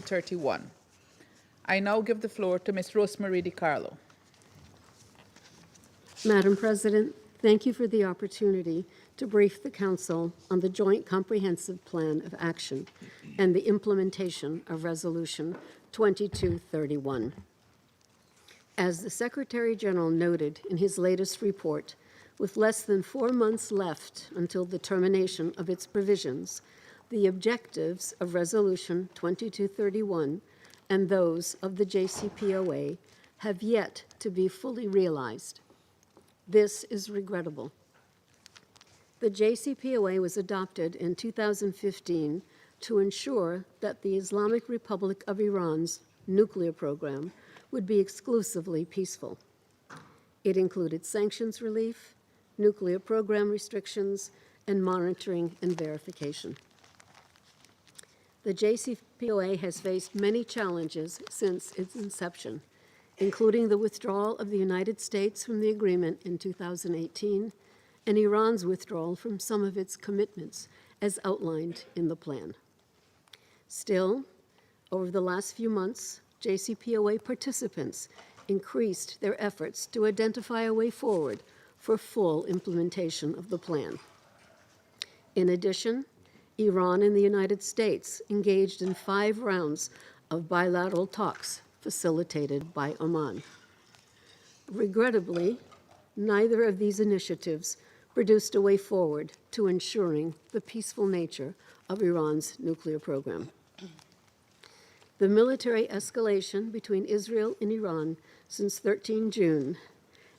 2231. I now give the floor to Ms. Rosemary DiCarlo. Madam President, thank you for the opportunity to brief the Council on the Joint Comprehensive Plan of Action and the implementation of Resolution 2231. As the Secretary General noted in his latest report, with less than 4 months left until the termination of its provisions, the objectives of Resolution 2231 and those of the JCPOA have yet to be fully realized. This is regrettable. The JCPOA was adopted in 2015 to ensure that the Islamic Republic of Iran's nuclear program would be exclusively peaceful. It included sanctions relief, nuclear program restrictions, and monitoring and verification. The JCPOA has faced many challenges since its inception, including the withdrawal of the United States from the agreement in 2018 and Iran's withdrawal from some of its commitments as outlined in the plan. Still, over the last few months, JCPOA participants increased their efforts to identify a way forward for full implementation of the plan. In addition, Iran and the United States engaged in 5 rounds of bilateral talks facilitated by Oman. Regrettably, neither of these initiatives produced a way forward to ensuring the peaceful nature of Iran's nuclear program. The military escalation between Israel and Iran since 13 June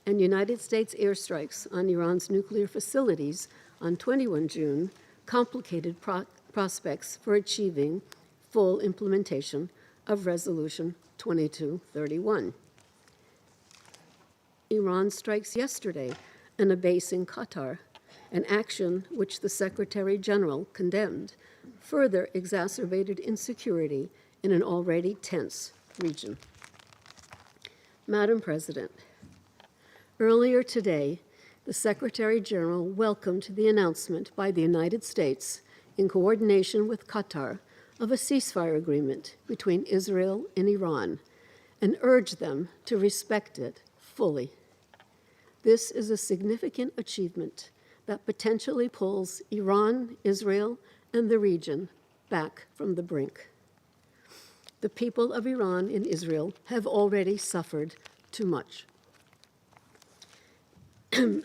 and United States airstrikes on Iran's nuclear facilities on 21 June complicated prospects for achieving full implementation of Resolution 2231. Iran strikes yesterday on a base in Qatar, an action which the Secretary General condemned, further exacerbated insecurity in an already tense region. Madam President, earlier today, the Secretary General welcomed the announcement by the United States, in coordination with Qatar, of a ceasefire agreement between Israel and Iran, and urged them to respect it fully. This is a significant achievement that potentially pulls Iran, Israel, and the region back from the brink. The people of Iran and Israel have already suffered too much.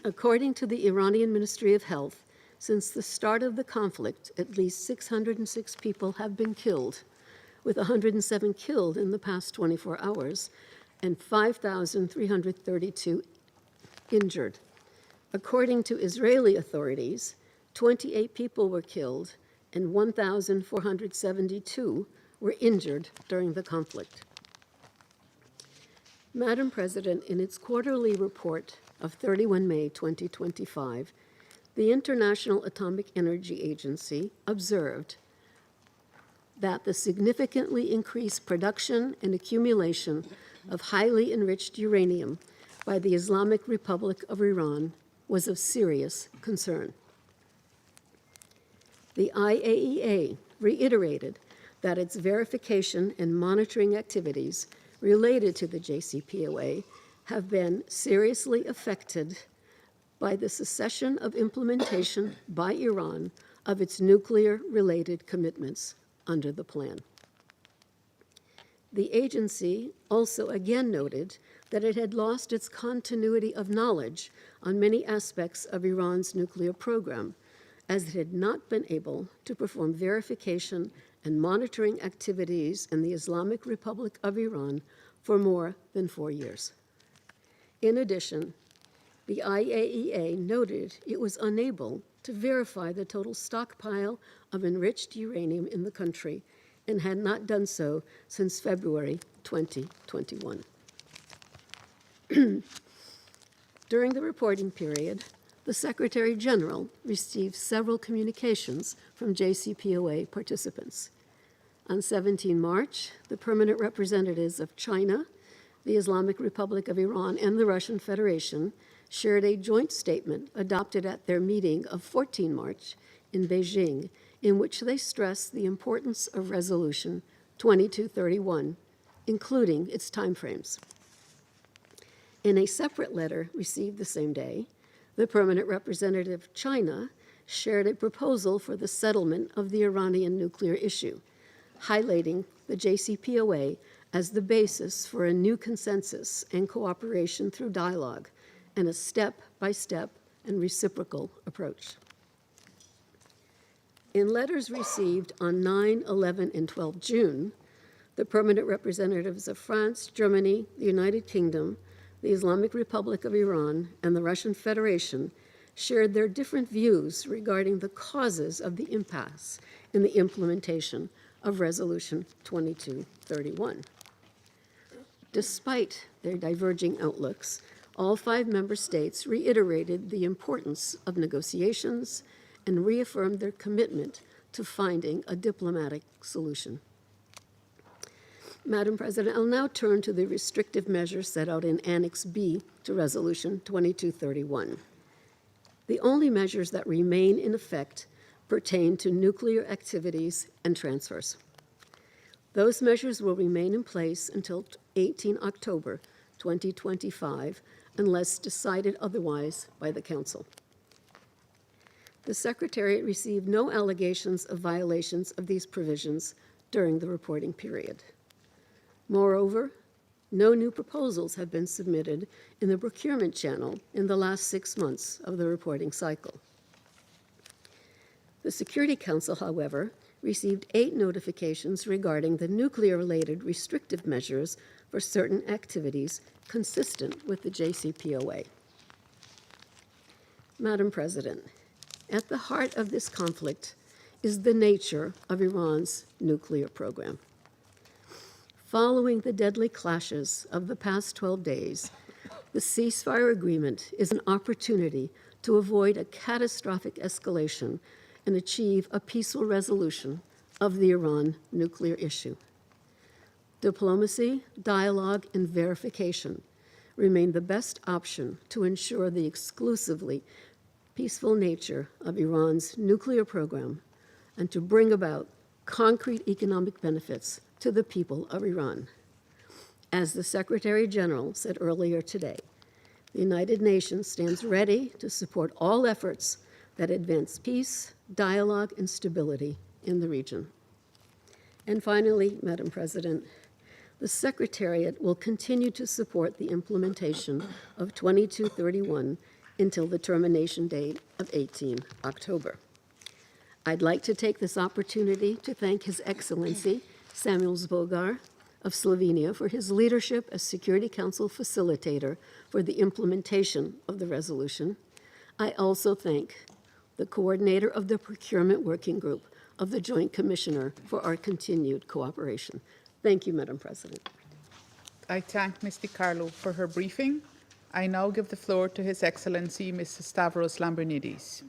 According to the Iranian Ministry of Health, since the start of the conflict, at least 606 people have been killed, with 107 killed in the past 24 hours and 5,332 injured. According to Israeli authorities, 28 people were killed and 1,472 were injured during the conflict. Madam President, in its quarterly report of 31 May 2025, the International Atomic Energy Agency observed that the significantly increased production and accumulation of highly enriched uranium by the Islamic Republic of Iran was of serious concern. The IAEA reiterated that its verification and monitoring activities related to the JCPOA have been seriously affected by the cessation of implementation by Iran of its nuclear-related commitments under the plan. The agency also again noted that it had lost its continuity of knowledge on many aspects of Iran's nuclear program, as it had not been able to perform verification and monitoring activities in the Islamic Republic of Iran for more than 4 years. In addition, the IAEA noted it was unable to verify the total stockpile of enriched uranium in the country and had not done so since February 2021. During the reporting period, the Secretary General received several communications from JCPOA participants. On 17 March, the permanent representatives of China, the Islamic Republic of Iran, and the Russian Federation shared a joint statement adopted at their meeting of 14 March in Beijing, in which they stressed the importance of Resolution 2231, including its timeframes. In a separate letter received the same day, the permanent representative of China shared a proposal for the settlement of the Iranian nuclear issue, highlighting the JCPOA as the basis for a new consensus and cooperation through dialogue and a step-by-step and reciprocal approach. In letters received on 9, 11, and 12 June, the permanent representatives of France, Germany, the United Kingdom, the Islamic Republic of Iran, and the Russian Federation shared their different views regarding the causes of the impasse in the implementation of Resolution 2231. Despite their diverging outlooks, all 5 member states reiterated the importance of negotiations and reaffirmed their commitment to finding a diplomatic solution. Madam President, I'll now turn to the restrictive measures set out in Annex B to Resolution 2231. The only measures that remain in effect pertain to nuclear activities and transfers. Those measures will remain in place until 18 October 2025, unless decided otherwise by the Council. The Secretariat received no allegations of violations of these provisions during the reporting period. Moreover, no new proposals have been submitted in the procurement channel in the last 6 months of the reporting cycle. The Security Council, however, received 8 notifications regarding the nuclear-related restrictive measures for certain activities consistent with the JCPOA. Madam President, at the heart of this conflict is the nature of Iran's nuclear program. Following the deadly clashes of the past 12 days, the ceasefire agreement is an opportunity to avoid a catastrophic escalation and achieve a peaceful resolution of the Iran nuclear issue. Diplomacy, dialogue, and verification remain the best option to ensure the exclusively peaceful nature of Iran's nuclear program and to bring about concrete economic benefits to the people of Iran. As the Secretary General said earlier today, the United Nations stands ready to support all efforts that advance peace, dialogue, and stability in the region. And finally, Madam President, the Secretariat will continue to support the implementation of 2231 until the termination date of 18 October. I'd like to take this opportunity to thank His Excellency Samuel Zbogar of Slovenia for his leadership as Security Council facilitator for the implementation of the resolution. I also thank the coordinator of the Procurement Working Group of the Joint Commissioner for our continued cooperation. Thank you, Madam President. I thank Ms. DiCarlo for her briefing. I now give the floor to His Excellency Mr. Stavros Lambrinidis.